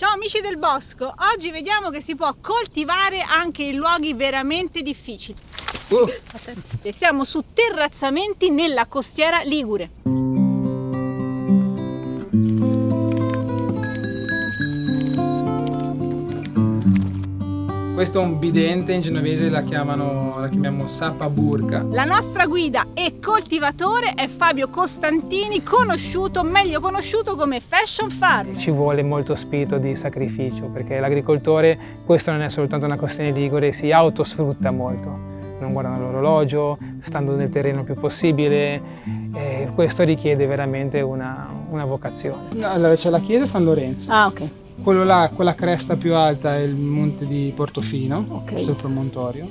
Ciao amici del bosco, oggi vediamo che si può coltivare anche in luoghi veramente difficili. Siamo su terrazzamenti nella costiera ligure. Questo è un bidente, in genovese la chiamiamo sappa burka. La nostra guida e coltivatore è Fabio Costantini, meglio conosciuto come Fashion Farmer. Ci vuole molto spirito di sacrificio, perché l'agricoltore, questo non è soltanto una questione ligure, si autosfrutta molto. Non guardano l'orologio, stando nel terreno il più possibile, e questo richiede veramente una vocazione. Allora c'è la chiesa San Lorenzo. Ah, ok. Quello là, quella cresta più alta è il monte di Portofino, Ok. sul promontorio.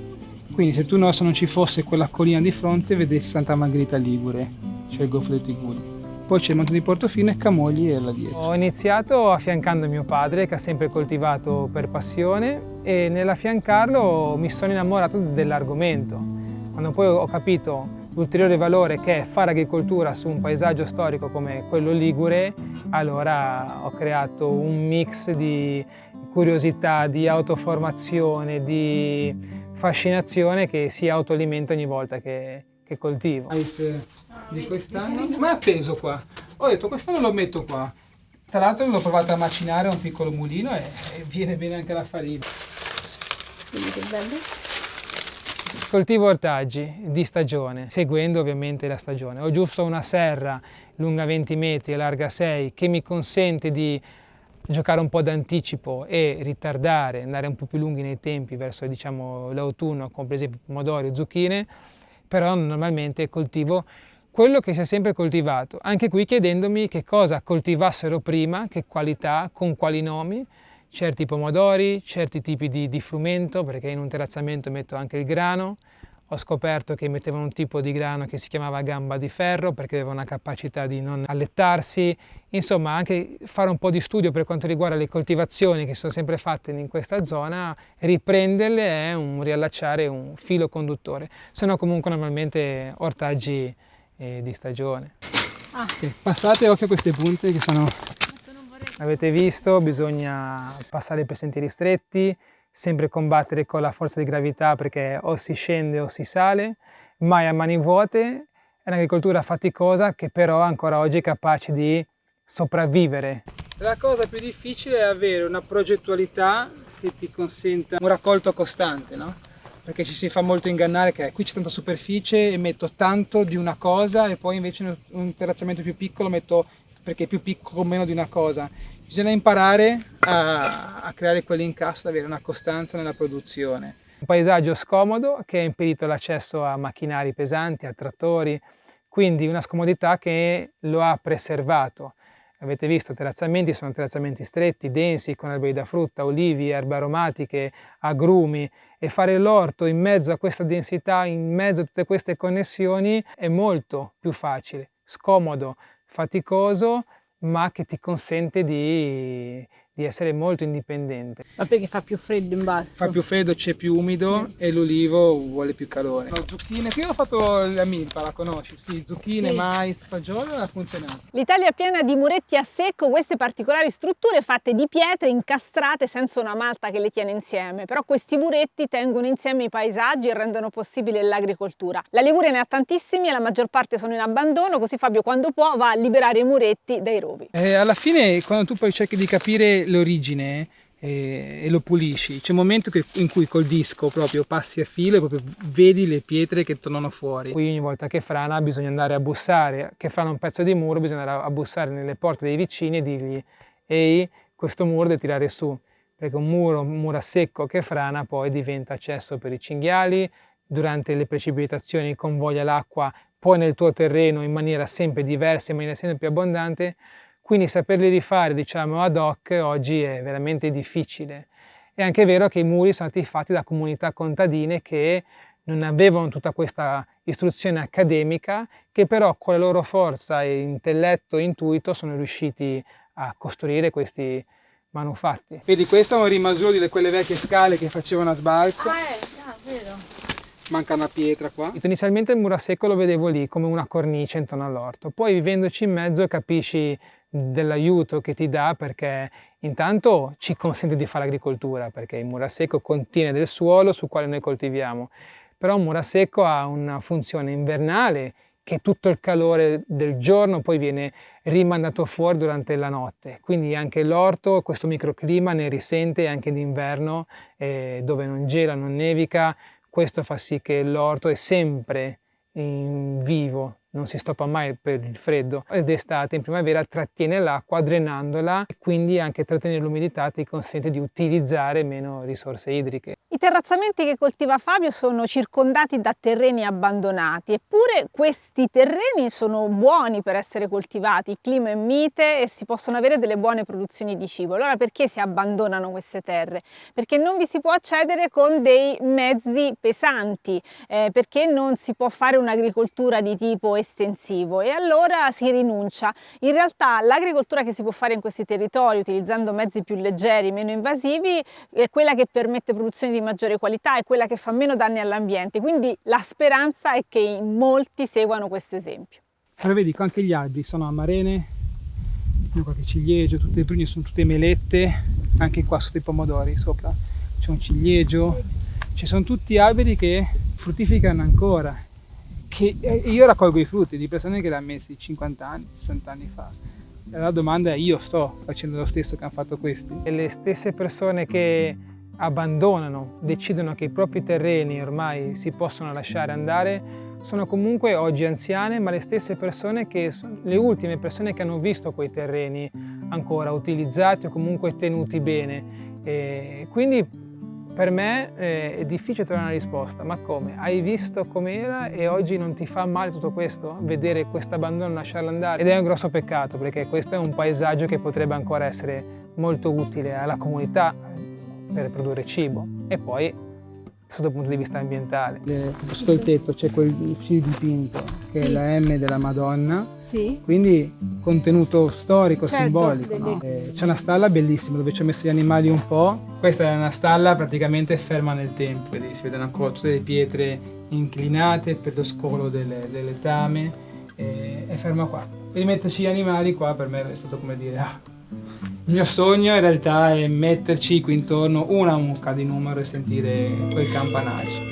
Quindi se non ci fosse quella collina di fronte, vedessi Santa Margherita Ligure, cioè il Golfo dei Tiguri. Poi c'è il monte di Portofino e Camogli e là dietro. Ho iniziato affiancando mio padre, che ha sempre coltivato per passione, e nell'affiancarlo mi sono innamorato dell'argomento. Quando poi ho capito l'ulteriore valore che è fare agricoltura su un paesaggio storico come quello ligure, allora ho creato un mix di curiosità, di autoformazione, di fascinazione che si autoalimenta ogni volta che coltivo. Di quest'anno, ma è appeso qua. Ho detto quest'anno lo metto qua. Tra l'altro l'ho provato a macinare a un piccolo mulino e viene bene anche la farina. Quindi che bello. Coltivo ortaggi di stagione, seguendo ovviamente la stagione. Ho giusto una serra lunga 20 metri e larga 6 che mi consente di giocare un po' d'anticipo e ritardare, andare un po' più lunghi nei tempi verso l'autunno con per esempio pomodori o zucchine, però normalmente coltivo quello che si è sempre coltivato, anche qui chiedendomi che cosa coltivassero prima, che qualità, con quali nomi, certi pomodori, certi tipi di frumento, perché in un terrazzamento metto anche il grano. Ho scoperto che mettevano un tipo di grano che si chiamava gamba di ferro perché aveva una capacità di non allettarsi. Insomma, anche fare un po' di studio per quanto riguarda le coltivazioni che sono sempre fatte in questa zona, riprenderle è un riallacciare un filo conduttore. Sono comunque normalmente ortaggi di stagione. Passate occhio a queste punte che sono... Avete visto, bisogna passare per sentieri stretti, sempre combattere con la forza di gravità perché o si scende o si sale, mai a mani vuote. È un'agricoltura faticosa che però ancora oggi è capace di sopravvivere. La cosa più difficile è avere una progettualità che ti consenta un raccolto costante, no? Perché ci si fa molto ingannare che qui c'è tanta superficie e metto tanto di una cosa e poi invece in un terrazzamento più piccolo metto perché è più piccolo meno di una cosa. Bisogna imparare a creare quell'incasso, ad avere una costanza nella produzione. Un paesaggio scomodo che ha impedito l'accesso a macchinari pesanti, a trattori, quindi una scomodità che lo ha preservato. Avete visto, i terrazzamenti sono terrazzamenti stretti, densi, con alberi da frutta, olivi, erbe aromatiche, agrumi, e fare l'orto in mezzo a questa densità, in mezzo a tutte queste connessioni è molto più facile, scomodo, faticoso, ma che ti consente di essere molto indipendente. Ma perché fa più freddo in basso? Fa più freddo, c'è più umido e l'ulivo vuole più calore. No, zucchine, qui ho fatto la milpa, la conosci? Sì, zucchine, sì. mais, fagiolo, ha funzionato. L'Italia è piena di muretti a secco, queste particolari strutture fatte di pietre incastrate senza una malta che le tiene insieme. Però questi muretti tengono insieme i paesaggi e rendono possibile l'agricoltura. La Liguria ne ha tantissimi e la maggior parte sono in abbandono, così Fabio quando può va a liberare i muretti dai rovi. Alla fine, quando tu poi cerchi di capire l'origine e lo pulisci, c'è un momento in cui col disco proprio passi a filo e proprio vedi le pietre che tornano fuori. Qui ogni volta che frana bisogna andare a bussare, che frana un pezzo di muro bisogna andare a bussare nelle porte dei vicini e dirgli ehi, questo muro devi tirare su, perché un muro a secco che frana poi diventa accesso per i cinghiali, durante le precipitazioni convoglia l'acqua poi nel tuo terreno in maniera sempre diversa, in maniera sempre più abbondante. Quindi saperli rifare, ad hoc, oggi è veramente difficile. È anche vero che i muri sono stati fatti da comunità contadine che non avevano tutta questa istruzione accademica, che però con la loro forza e intelletto e intuito sono riusciti a costruire questi manufatti. Vedi, questo è un rimasuglio di quelle vecchie scale che facevano a sbalzo. Vero. Manca una pietra qua. Inizialmente il muro a secco lo vedevo lì come una cornice intorno all'orto, poi vivendoci in mezzo capisci dell'aiuto che ti dà perché Intanto ci consente di fare agricoltura, perché il murasecco contiene del suolo sul quale noi coltiviamo, però un murasecco ha una funzione invernale, che tutto il calore del giorno poi viene rimandato fuori durante la notte, quindi anche l'orto questo microclima ne risente anche d'inverno, dove non gela, non nevica. Questo fa sì che l'orto è sempre in vivo, non si stoppa mai per il freddo, ed d'estate in primavera trattiene l'acqua drenandola e quindi anche trattenere l'umidità ti consente di utilizzare meno risorse idriche. I terrazzamenti che coltiva Fabio sono circondati da terreni abbandonati, eppure questi terreni sono buoni per essere coltivati, il clima è mite e si possono avere delle buone produzioni di cibo. Allora perché si abbandonano queste terre? Perché non vi si può accedere con dei mezzi pesanti, perché non si può fare un'agricoltura di tipo estensivo e allora si rinuncia. In realtà l'agricoltura che si può fare in questi territori utilizzando mezzi più leggeri, meno invasivi, è quella che permette produzioni di maggiore qualità, è quella che fa meno danni all'ambiente, quindi la speranza è che in molti seguano questo esempio. Allora vedi, anche gli alberi sono amarene, qualche ciliegio, tutte le prune sono tutte melette, anche qua sotto i pomodori sopra c'è un ciliegio, ci sono tutti alberi che fruttificano ancora, che io raccolgo i frutti di persone che l'hanno messi 50 anni, 60 anni fa. E la domanda è: io sto facendo lo stesso che hanno fatto questi? E le stesse persone che abbandonano, decidono che i propri terreni ormai si possono lasciare andare, sono comunque oggi anziane, ma le stesse persone che sono le ultime persone che hanno visto quei terreni ancora utilizzati o comunque tenuti bene. E quindi per me è difficile trovare una risposta. Ma come? Hai visto com'era e oggi non ti fa male tutto questo? Vedere questo abbandono, lasciarlo andare? Ed è un grosso peccato, perché questo è un paesaggio che potrebbe ancora essere molto utile alla comunità per produrre cibo e poi sotto il punto di vista ambientale. Sotto il tetto c'è quel C dipinto che è la M della Madonna, quindi contenuto storico, certo, simbolico. No? C'è una stalla bellissima dove ci ho messo gli animali un po'. Questa è una stalla praticamente ferma nel tempo, vedi, si vedono ancora tutte le pietre inclinate per lo scolo delle letame, è ferma qua. E rimetterci gli animali qua per me è stato come dire il mio sogno in realtà è metterci qui intorno una mucca di numero e sentire quel campanaggio.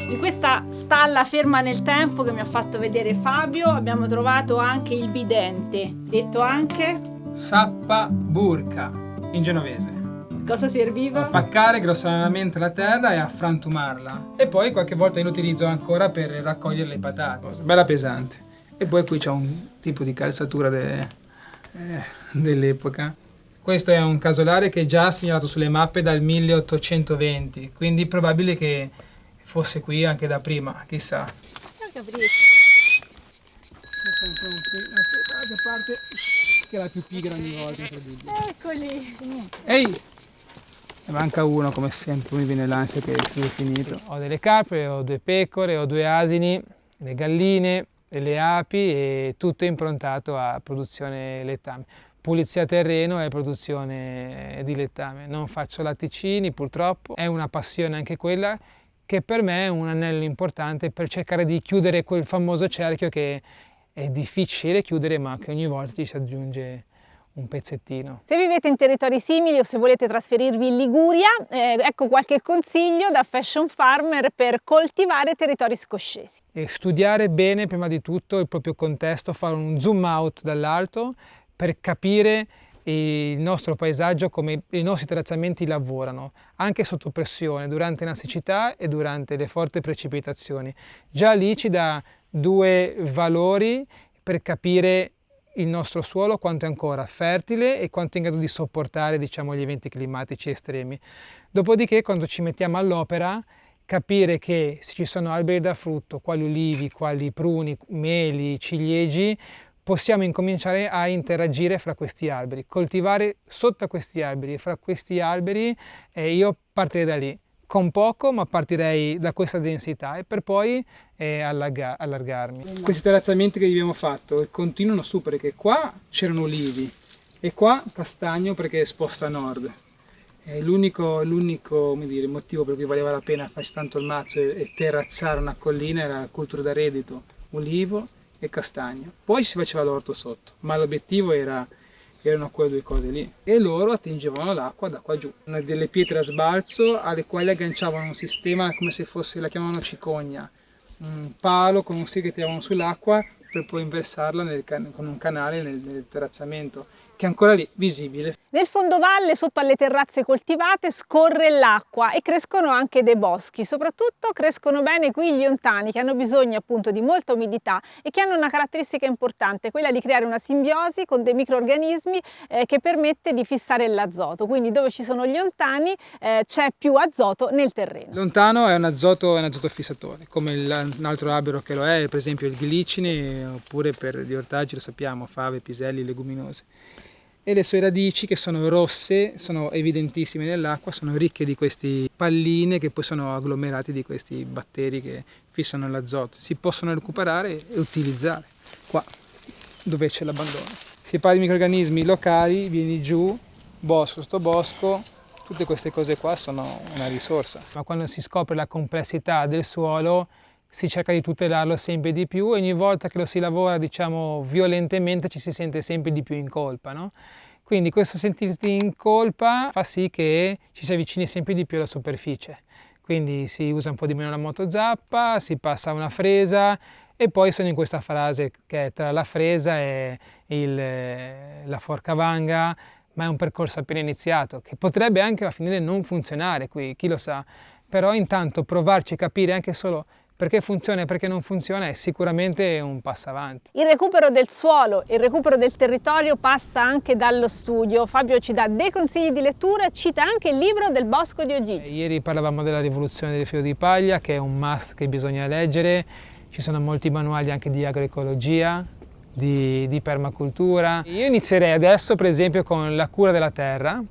Di questa stalla ferma nel tempo che mi ha fatto vedere Fabio abbiamo trovato anche il bidente, detto anche Sappa burka in genovese. Cosa serviva? Spaccare grossolanamente la terra e affrantumarla, e poi qualche volta io lo utilizzo ancora per raccogliere le patate. Bella pesante. E poi qui c'è un tipo di calzatura dell'epoca. Questo è un casolare che è già segnalato sulle mappe dal 1820, quindi è probabile che fosse qui anche da prima, chissà. Questa è una parte che è la più pigra ogni volta. Eccoli! Ehi! Ne manca uno, come sempre, mi viene l'ansia che sia finito. Ho delle capre, ho 2 pecore, ho 2 asini, le galline, le api, e tutto è improntato a produzione lettame. Pulizia terreno e produzione di lettame. Non faccio latticini purtroppo, è una passione anche quella, che per me è un anello importante per cercare di chiudere quel famoso cerchio che è difficile chiudere, ma che ogni volta ci si aggiunge un pezzettino. Se vivete in territori simili o se volete trasferirvi in Liguria, ecco qualche consiglio da fashion farmer per coltivare territori scoscesi. E studiare bene prima di tutto il proprio contesto, fare un zoom out dall'alto per capire il nostro paesaggio, come i nostri terrazzamenti lavorano, anche sotto pressione, durante la siccità e durante le forti precipitazioni. Già lì ci dà 2 valori per capire il nostro suolo quanto è ancora fertile e quanto è in grado di sopportare, diciamo, gli eventi climatici estremi. Dopodiché, quando ci mettiamo all'opera, capire che se ci sono alberi da frutto, quali ulivi, quali pruni, meli, ciliegi, possiamo incominciare a interagire fra questi alberi, coltivare sotto questi alberi e fra questi alberi, io partirei da lì, con poco, ma partirei da questa densità e per poi allargarmi. Questi terrazzamenti che abbiamo fatto continuano su, perché qua c'erano ulivi e qua castagno perché è esposto a nord. L'unico motivo per cui valeva la pena farsi tanto il mazzo e terrazzare una collina era la cultura da reddito, ulivo e castagno. Poi si faceva l'orto sotto, ma l'obiettivo erano quelle due cose lì. E loro attingevano l'acqua da qua giù. Delle pietre a sbalzo alle quali agganciavano un sistema come se fosse, la chiamavano cicogna, un palo con un stilo che tiravano sull'acqua per poi inversarla con un canale nel terrazzamento, che è ancora lì, visibile. Nel fondovalle, sotto alle terrazze coltivate, scorre l'acqua e crescono anche dei boschi. Soprattutto crescono bene qui gli ontani, che hanno bisogno appunto di molta umidità e che hanno una caratteristica importante, quella di creare una simbiosi con dei microrganismi che permette di fissare l'azoto. Quindi dove ci sono gli ontani c'è più azoto nel terreno. L'ontano è un azoto fissatore, come un altro albero che lo è, per esempio il glicine, oppure per gli ortaggi lo sappiamo, fave, piselli, leguminose. E le sue radici, che sono rosse, sono evidentissime nell'acqua, sono ricche di questi palline che poi sono agglomerati di questi batteri che fissano l'azoto. Si possono recuperare e utilizzare qua, dove c'è l'abbandono. Si parla di microrganismi locali, vieni giù, bosco, sottobosco, tutte queste cose qua sono una risorsa. Ma quando si scopre la complessità del suolo, si cerca di tutelarlo sempre di più e ogni volta che lo si lavora, diciamo, violentemente ci si sente sempre di più in colpa, no? Quindi questo sentirsi in colpa fa sì che ci si avvicini sempre di più alla superficie. Quindi si usa un po' di meno la motozappa, si passa a una fresa e poi sono in questa fase che è tra la fresa e la forcavanga, ma è un percorso appena iniziato che potrebbe anche a finire non funzionare qui, chi lo sa. Però intanto provarci a capire anche solo perché funziona e perché non funziona è sicuramente un passo avanti. Il recupero del suolo e il recupero del territorio passa anche dallo studio. Fabio ci dà dei consigli di lettura e cita anche il libro del Bosco di Ogigi. Ieri parlavamo della rivoluzione del filo di paglia, che è un must che bisogna leggere. Ci sono molti manuali anche di agroecologia, di permacultura. Io inizierei adesso per esempio con La cura della terra,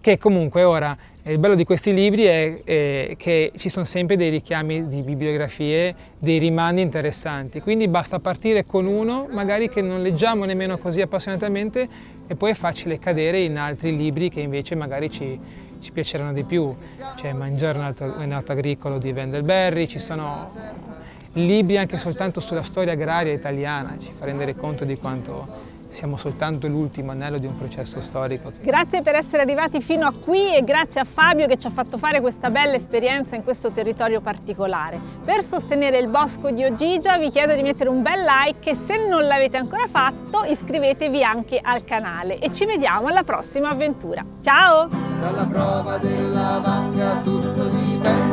che comunque ora il bello di questi libri è che ci sono sempre dei richiami di bibliografie, dei rimandi interessanti, quindi basta partire con uno, magari che non leggiamo nemmeno così appassionatamente, e poi è facile cadere in altri libri che invece magari ci piaceranno di più. C'è Mangiare un atto agricolo di Wendelberry, ci sono libri anche soltanto sulla storia agraria italiana, ci fa rendere conto di quanto siamo soltanto l'ultimo anello di un processo storico. Grazie per essere arrivati fino a qui e grazie a Fabio che ci ha fatto fare questa bella esperienza in questo territorio particolare. Per sostenere il Bosco di Ogigia vi chiedo di mettere un bel like e se non l'avete ancora fatto iscrivetevi anche al canale e ci vediamo alla prossima avventura. Ciao! Dalla prova della vanga tutto dipende.